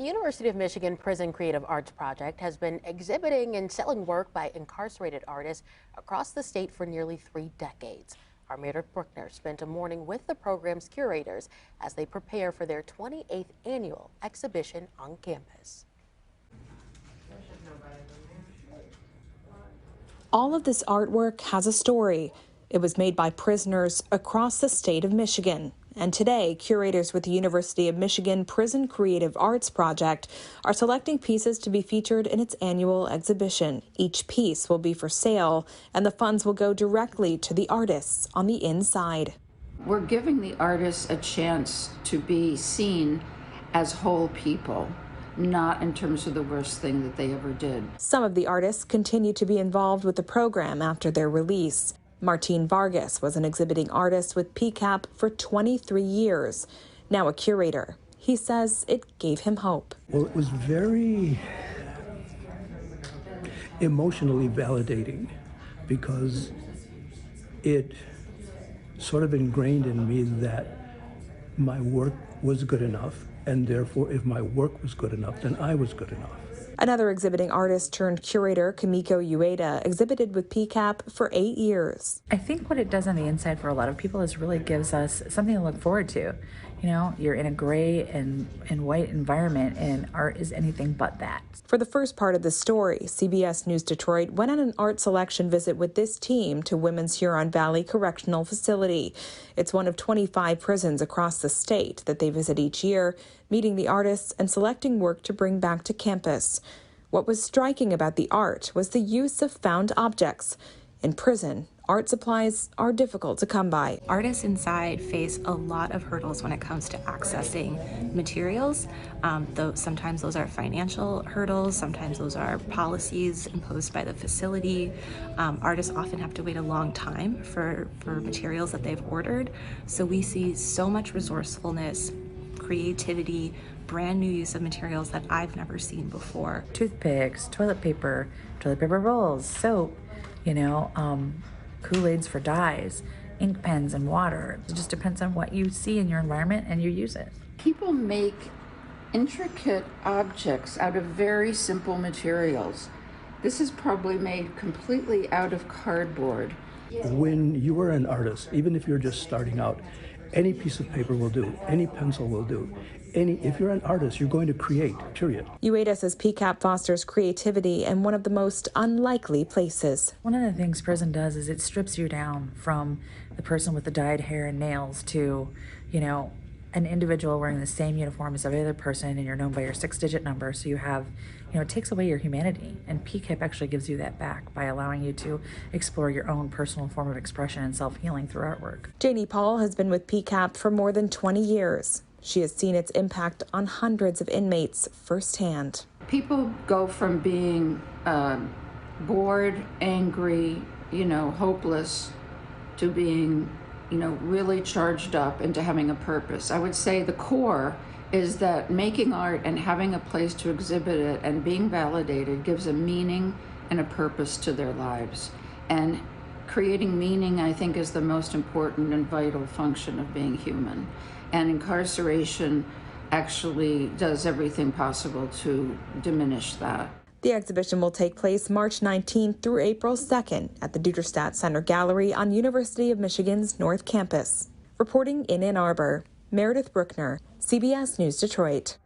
The University of Michigan Prison Creative Arts Project has been exhibiting and selling work by incarcerated artists across the state for nearly 3 decades. Our Meredith Bruckner spent a morning with the program's curators as they prepare for their 28th annual exhibition on campus. All of this artwork has a story. It was made by prisoners across the state of Michigan. And today, curators with the University of Michigan Prison Creative Arts Project are selecting pieces to be featured in its annual exhibition. Each piece will be for sale, and the funds will go directly to the artists on the inside. We're giving the artists a chance to be seen as whole people, not in terms of the worst thing that they ever did. Some of the artists continue to be involved with the program after their release. Martin Vargas was an exhibiting artist with PCAP for 23 years, now a curator. He says it gave him hope. Well, it was very emotionally validating because it sort of ingrained in me that my work was good enough, and therefore if my work was good enough, then I was good enough. Another exhibiting artist turned curator, Kamiko Ueda, exhibited with PCAP for 8 years. I think what it does on the inside for a lot of people is really gives us something to look forward to. You know, you're in a gray and white environment, and art is anything but that. For the first part of the story, CBS News Detroit went on an art selection visit with this team to Women's Huron Valley Correctional Facility. It's one of 25 prisons across the state that they visit each year, meeting the artists and selecting work to bring back to campus. What was striking about the art was the use of found objects. In prison, art supplies are difficult to come by. Artists inside face a lot of hurdles when it comes to accessing materials. Though sometimes those are financial hurdles, sometimes those are policies imposed by the facility. Artists often have to wait a long time for materials that they've ordered. So we see so much resourcefulness, creativity, brand new use of materials that I've never seen before. Toothpicks, toilet paper rolls, soap, Kool-Aids for dyes, ink pens and water. It just depends on what you see in your environment and you use it. People make intricate objects out of very simple materials. This is probably made completely out of cardboard. When you are an artist, even if you're just starting out, any piece of paper will do, any pencil will do. If you're an artist, you're going to create, period. Ueda says PCAP fosters creativity in one of the most unlikely places. One of the things prison does is it strips you down from the person with the dyed hair and nails to, an individual wearing the same uniform as every other person, and you're known by your 6-digit number. So you have, it takes away your humanity. And PCAP actually gives you that back by allowing you to explore your own personal form of expression and self-healing through artwork. Janie Paul has been with PCAP for more than 20 years. She has seen its impact on hundreds of inmates firsthand. People go from being bored, angry, hopeless, to being, really charged up into having a purpose. I would say the core is that making art and having a place to exhibit it and being validated gives a meaning and a purpose to their lives. And creating meaning, I think, is the most important and vital function of being human. And incarceration actually does everything possible to diminish that. The exhibition will take place March 19th through April 2nd at the Duderstadt Center Gallery on University of Michigan's North Campus. Reporting in Ann Arbor, Meredith Bruckner, CBS News Detroit.